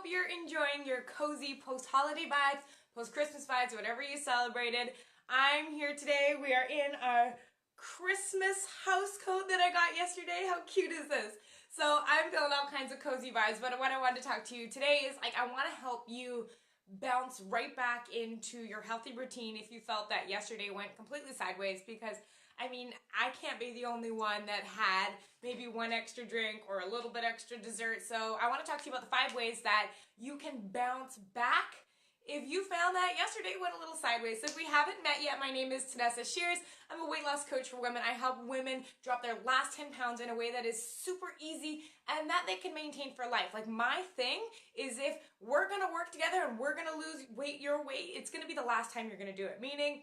hope you're enjoying your cozy post-holiday vibes, post-Christmas vibes, whatever you celebrated. I'm here today. We are in our Christmas house coat that I got yesterday. How cute is this? So I'm feeling all kinds of cozy vibes, but what I wanted to talk to you today is I want to help you bounce right back into your healthy routine if you felt that yesterday went completely sideways, because I mean, I can't be the only one that had maybe one extra drink or a little bit extra dessert. So I want to talk to you about the 5 ways that you can bounce back if you found that yesterday went a little sideways. So if we haven't met yet, my name is Tanessa Shears. I'm a weight loss coach for women. I help women drop their last 10 pounds in a way that is super easy and that they can maintain for life. Like, my thing is, if we're going to work together and we're going to lose your weight, it's going to be the last time you're going to do it. Meaning,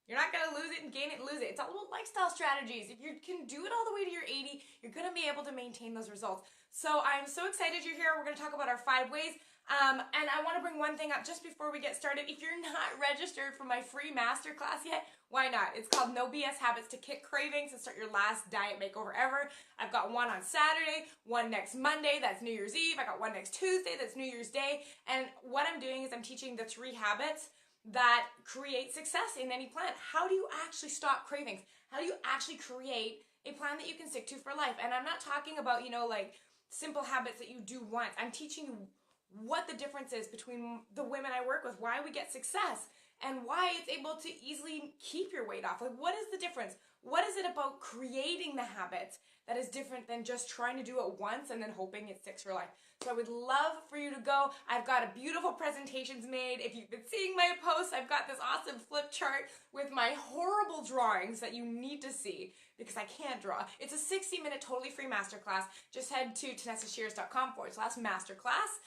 you're not going to lose it and gain it and lose it. It's all about lifestyle strategies. If you can do it all the way to your 80, you're going to be able to maintain those results. So I'm so excited you're here. We're going to talk about our 5 ways. And I want to bring one thing up just before we get started. If you're not registered for my free masterclass yet, why not? It's called No BS Habits to Kick Cravings and Start Your Last Diet Makeover Ever. I've got one on Saturday, one next Monday, that's New Year's Eve. I got one next Tuesday, that's New Year's Day. And what I'm doing is I'm teaching the 3 habits that create success in any plan. How do you actually stop cravings? How do you actually create a plan that you can stick to for life? And I'm not talking about, like simple habits that you do once. I'm teaching you what the difference is between the women I work with, why we get success, and why it's able to easily keep your weight off. Like, what is the difference? What is it about creating the habits that is different than just trying to do it once and then hoping it sticks for life? So I would love for you to go. I've got a beautiful presentations made. If you've been seeing my posts, I've got this awesome flip chart with my horrible drawings that you need to see because I can't draw. It's a 60-minute totally free masterclass. Just head to TanessaShears.com/masterclass.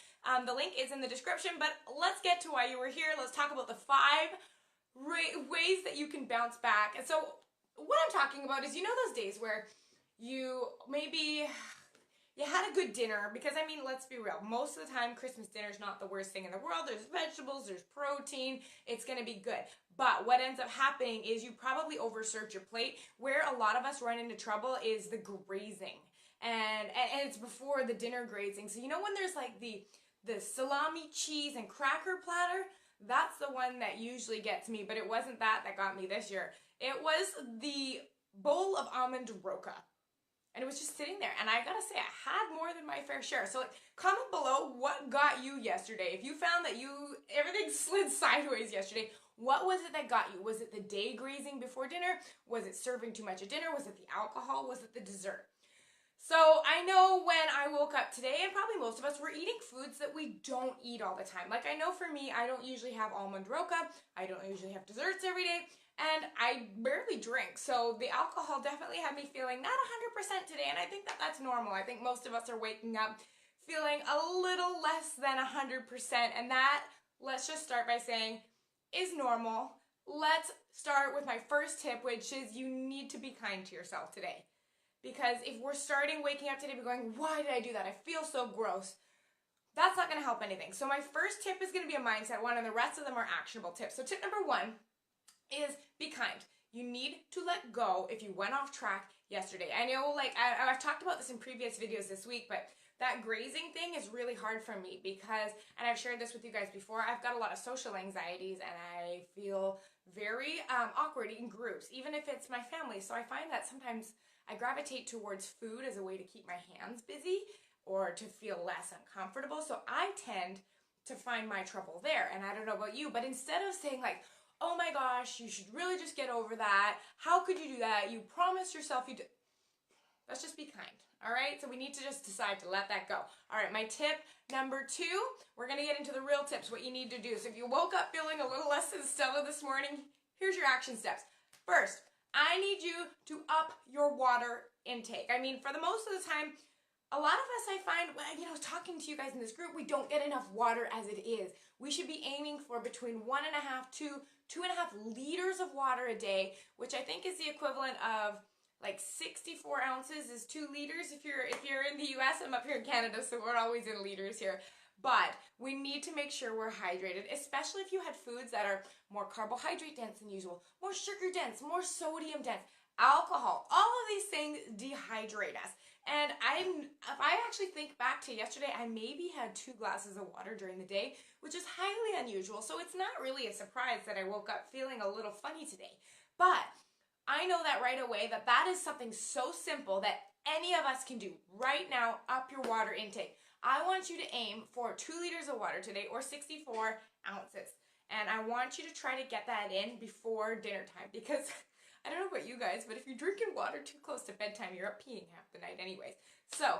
The link is in the description, but let's get to why you were here. Let's talk about the 5 ways that you can bounce back. And so what I'm talking about is, those days where you had a good dinner, because I mean, let's be real, most of the time Christmas dinner is not the worst thing in the world. There's vegetables, there's protein, it's going to be good. But what ends up happening is you probably overserved your plate. Where a lot of us run into trouble is the grazing. And it's before the dinner grazing. So when there's like the salami, cheese, and cracker platter, that's the one that usually gets me. But it wasn't that got me this year. It was the bowl of almond roca. And it was just sitting there. And I gotta say, I had more than my fair share. So comment below what got you yesterday. If you found that everything slid sideways yesterday, what was it that got you? Was it the day grazing before dinner? Was it serving too much at dinner? Was it the alcohol? Was it the dessert? So I know when I woke up today, and probably most of us, were eating foods that we don't eat all the time. Like, I know for me, I don't usually have almond roca. I don't usually have desserts every day. And I barely drink, so the alcohol definitely had me feeling not 100% today, and I think that that's normal. I think most of us are waking up feeling a little less than 100%, and that, let's just start by saying, is normal. Let's start with my first tip, which is you need to be kind to yourself today. Because if we're starting waking up today going, why did I do that? I feel so gross. That's not going to help anything. So my first tip is going to be a mindset one, and the rest of them are actionable tips. So tip number 1 is be kind. You need to let go if you went off track yesterday. I know, I've talked about this in previous videos this week, but that grazing thing is really hard for me because, and I've shared this with you guys before, I've got a lot of social anxieties and I feel very awkward in groups, even if it's my family. So I find that sometimes I gravitate towards food as a way to keep my hands busy or to feel less uncomfortable. So I tend to find my trouble there. And I don't know about you, but instead of saying oh my gosh, you should really just get over that. How could you do that? You promised yourself you do. Let's just be kind, all right? So we need to just decide to let that go. All right, my tip number 2, we're going to get into the real tips, what you need to do. So if you woke up feeling a little less than stellar this morning, here's your action steps. First, I need you to up your water intake. I mean, for the most of the time, a lot of us, I find, talking to you guys in this group, we don't get enough water as it is. We should be aiming for between 1.5 to 2.5 liters of water a day, which I think is the equivalent of 64 ounces is 2 liters if you're in the US. I'm up here in Canada, so we're always in liters here. But we need to make sure we're hydrated, especially if you had foods that are more carbohydrate dense than usual, more sugar dense, more sodium dense, alcohol. All of these things dehydrate us. And if I actually think back to yesterday, I maybe had 2 glasses of water during the day, which is highly unusual. So it's not really a surprise that I woke up feeling a little funny today. But I know that right away that is something so simple that any of us can do right now. Up your water intake. I want you to aim for 2 liters of water today, or 64 ounces. And I want you to try to get that in before dinner time, because I don't know about you guys, but if you're drinking water too close to bedtime, you're up peeing half the night anyways. So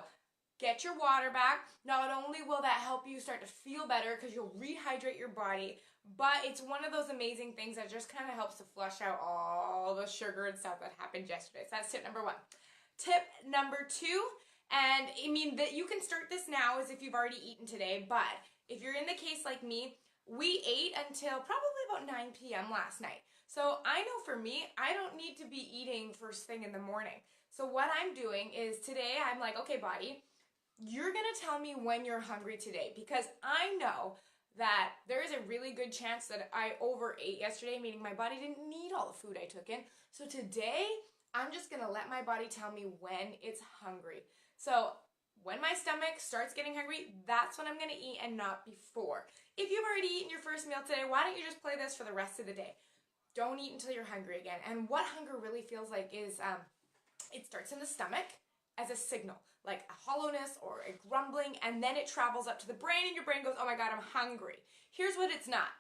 get your water back. Not only will that help you start to feel better because you'll rehydrate your body, but it's one of those amazing things that just kind of helps to flush out all the sugar and stuff that happened yesterday. So that's tip number 1. Tip number 2, and I mean that you can start this now as if you've already eaten today, but if you're in the case like me, we ate until probably about 9 p.m. last night. So I know for me, I don't need to be eating first thing in the morning. So what I'm doing is today I'm like, okay, body, you're going to tell me when you're hungry today, because I know that there is a really good chance that I overate yesterday, meaning my body didn't need all the food I took in. So today I'm just going to let my body tell me when it's hungry. So when my stomach starts getting hungry, that's when I'm going to eat, and not before. If you've already eaten your first meal today, why don't you just play this for the rest of the day? Don't eat until you're hungry again. And what hunger really feels like is it starts in the stomach as a signal, like a hollowness or a grumbling, and then it travels up to the brain, and your brain goes, oh my God, I'm hungry. Here's what it's not.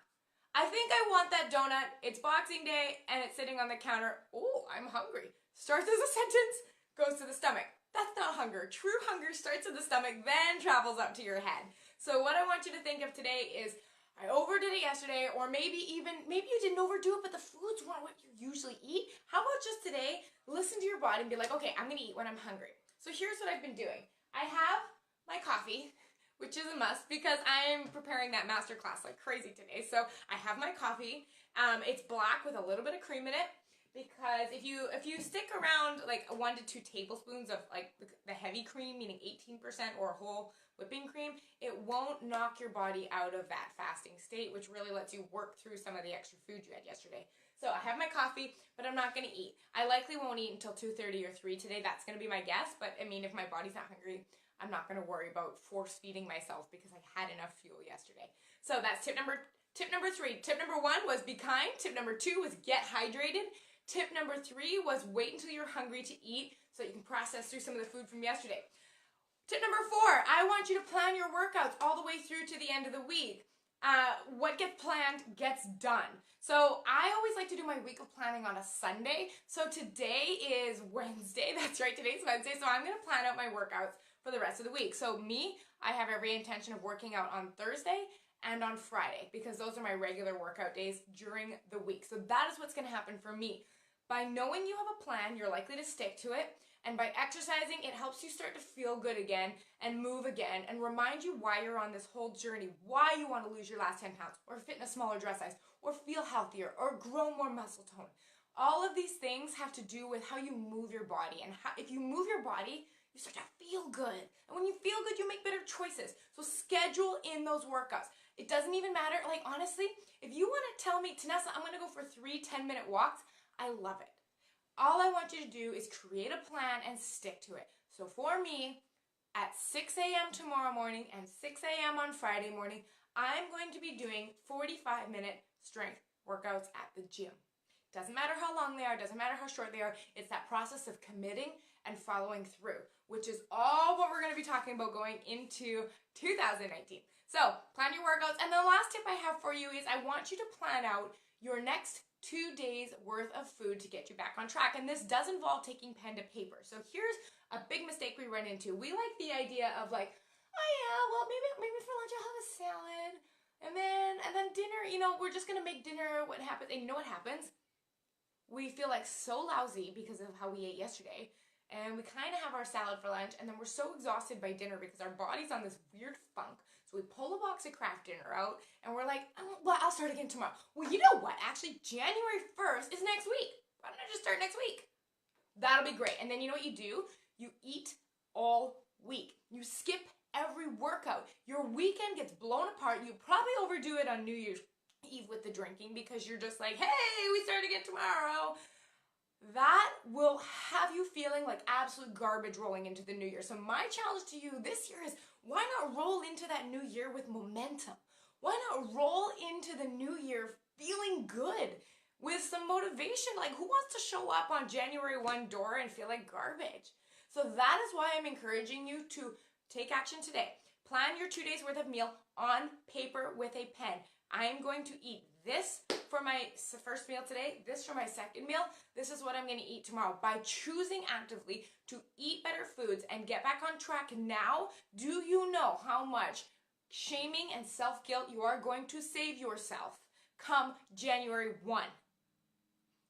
I think I want that donut. It's Boxing Day, and it's sitting on the counter. Oh, I'm hungry. Starts as a sentence, goes to the stomach. That's not hunger. True hunger starts in the stomach, then travels up to your head. So what I want you to think of today is, I overdid it yesterday, or maybe you didn't overdo it, but the foods weren't what you usually eat. How about just today, listen to your body and be like, okay, I'm going to eat when I'm hungry. So here's what I've been doing. I have my coffee, which is a must because I'm preparing that master class like crazy today. So I have my coffee. It's black with a little bit of cream in it, because if you stick around like 1 to 2 tablespoons of like the heavy cream, meaning 18% or whole whipping cream, it won't knock your body out of that fasting state, which really lets you work through some of the extra food you had yesterday. So I have my coffee, but I'm not going to eat. I likely won't eat until 2:30 or 3 today. That's going to be my guess. But I mean, if my body's not hungry, I'm not going to worry about force feeding myself because I had enough fuel yesterday. So that's tip number 3. Tip number 1 was be kind. Tip number 2 was get hydrated. Tip number 3 was wait until you're hungry to eat so you can process through some of the food from yesterday. Tip number 4, I want you to plan your workouts all the way through to the end of the week. What gets planned gets done. So I always like to do my week of planning on a Sunday. So today is Wednesday. That's right, today's Wednesday. So I'm going to plan out my workouts for the rest of the week. So I have every intention of working out on Thursday and on Friday, because those are my regular workout days during the week. So that is what's going to happen for me. By knowing you have a plan, you're likely to stick to it. And by exercising, it helps you start to feel good again and move again and remind you why you're on this whole journey, why you want to lose your last 10 pounds or fit in a smaller dress size or feel healthier or grow more muscle tone. All of these things have to do with how you move your body. And if you move your body, you start to feel good. And when you feel good, you make better choices. So schedule in those workouts. It doesn't even matter. Like, honestly, if you want to tell me, Tanessa, I'm going to go for 3 10-minute walks, I love it. All I want you to do is create a plan and stick to it. So for me, at 6 a.m. tomorrow morning and 6 a.m. on Friday morning, I'm going to be doing 45-minute strength workouts at the gym. Doesn't matter how long they are, doesn't matter how short they are. It's that process of committing and following through, which is all what we're going to be talking about going into 2019. So plan your workouts. And the last tip I have for you is I want you to plan out your next 2 days worth of food to get you back on track. And this does involve taking pen to paper. So here's a big mistake we run into. We like the idea of like, oh yeah, well maybe for lunch I'll have a salad. And then dinner, we're just gonna make dinner. What happens? And you know what happens? We feel like so lousy because of how we ate yesterday. And we kind of have our salad for lunch, and then we're so exhausted by dinner because our body's on this weird funk. So we pull a box of Kraft Dinner out, and we're like, well, I'll start again tomorrow. Well, you know what? Actually, January 1st is next week. Why don't I just start next week? That'll be great. And then you know what you do? You eat all week. You skip every workout. Your weekend gets blown apart. You probably overdo it on New Year's Eve with the drinking because you're just like, hey, we start again tomorrow. that will have you feeling like absolute garbage rolling into the new year. So my challenge to you this year is, why not roll into that new year with momentum? Why not roll into the new year feeling good with some motivation? Like, who wants to show up on January 1 door and feel like garbage? So that is why I'm encouraging you to take action today. Plan your 2 days worth of meal on paper with a pen. I am going to eat this for my first meal today, this for my second meal. This is what I'm going to eat tomorrow. By choosing actively to eat better foods and get back on track now, do you know how much shaming and self-guilt you are going to save yourself come January 1?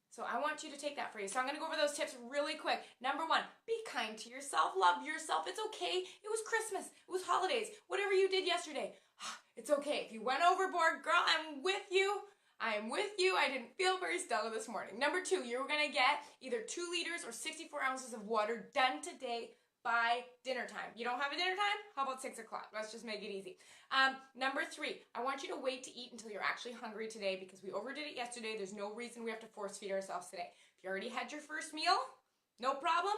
So I want you to take that for you. So I'm going to go over those tips really quick. Number 1, be kind to yourself. Love yourself. It's okay. It was Christmas. It was holidays. Whatever you did yesterday, it's okay. If you went overboard, girl, I'm with you. I am with you. I didn't feel very stellar this morning. Number 2, you're going to get either 2 liters or 64 ounces of water done today by dinner time. You don't have a dinner time? How about 6 o'clock? Let's just make it easy. Number 3, I want you to wait to eat until you're actually hungry today, because we overdid it yesterday. There's no reason we have to force feed ourselves today. If you already had your first meal, no problem.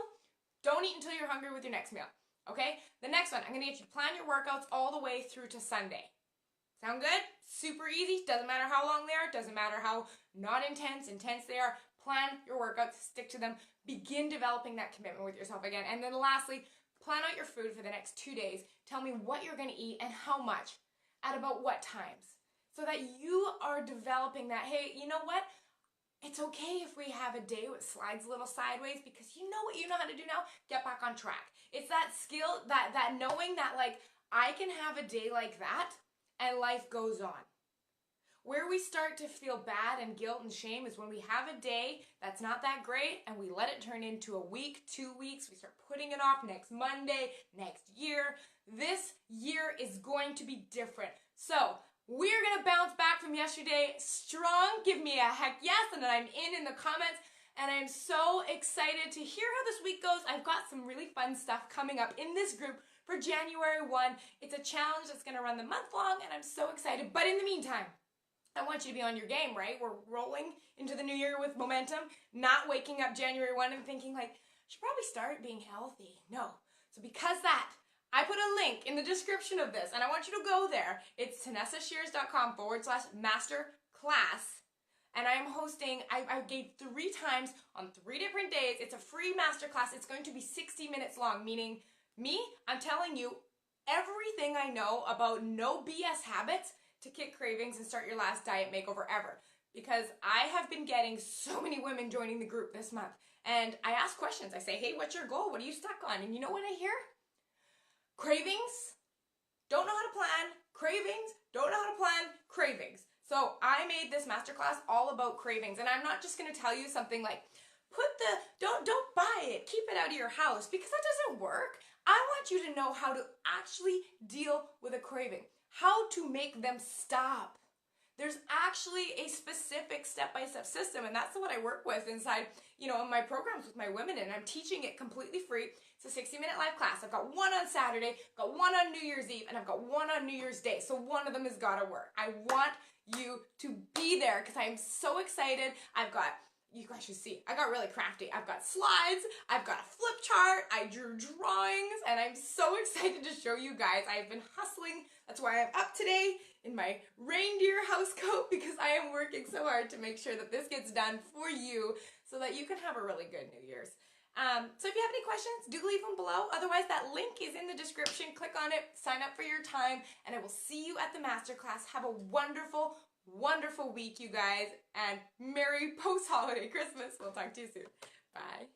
Don't eat until you're hungry with your next meal. Okay? The next one, I'm going to get you to plan your workouts all the way through to Sunday. Sound good? Super easy. Doesn't matter how long they are. Doesn't matter how not intense they are. Plan your workouts. Stick to them. Begin developing that commitment with yourself again. And then lastly, plan out your food for the next 2 days. Tell me what you're going to eat and how much, at about what times, so that you are developing that, hey, you know what? It's okay if we have a day that slides a little sideways, because you know what you know how to do now? Get back on track. It's that skill, that knowing that, like, I can have a day like that and life goes on. Where we start to feel bad and guilt and shame is when we have a day that's not that great and we let it turn into a week, 2 weeks. We start putting it off next Monday, next year. This year is going to be different. So we're going to bounce back from yesterday strong. Give me a heck yes, and then I'm in the comments. And I'm so excited to hear how this week goes. I've got some really fun stuff coming up in this group for January 1. It's a challenge that's going to run the month long, and I'm so excited. But in the meantime, I want you to be on your game, right? We're rolling into the new year with momentum, not waking up January 1 and thinking like, I should probably start being healthy. No. So because that, I put a link in the description of this, and I want you to go there. It's TanessaShears.com/masterclass. And I am hosting, I gave 3 times on 3 different days. It's a free masterclass. It's going to be 60 minutes long, meaning me, I'm telling you everything I know about no BS habits to kick cravings and start your last diet makeover ever. Because I have been getting so many women joining the group this month. And I ask questions. I say, hey, what's your goal? What are you stuck on? And you know what I hear? Cravings, don't know how to plan. Cravings, don't know how to plan. Cravings. So I made this masterclass all about cravings. And I'm not just going to tell you something like, don't buy it, keep it out of your house, because that doesn't work. I want you to know how to actually deal with a craving. How to make them stop. There's actually a specific step-by-step system, and that's what I work with inside, my programs with my women, and I'm teaching it completely free. It's a 60-minute live class. I've got one on Saturday, got one on New Year's Eve, and I've got one on New Year's Day, so one of them has got to work. I want you to be there because I am so excited. You guys should see, I got really crafty. I've got slides, I've got a flip chart, I drew drawings, and I'm so excited to show you guys. I've been hustling. That's why I'm up today in my reindeer house coat, because I am working so hard to make sure that this gets done for you so that you can have a really good New Year's. So if you have any questions, do leave them below. Otherwise, that link is in the description. Click on it, sign up for your time, and I will see you at the masterclass. Have a wonderful, wonderful week, you guys, and Merry post-holiday Christmas. We'll talk to you soon. Bye.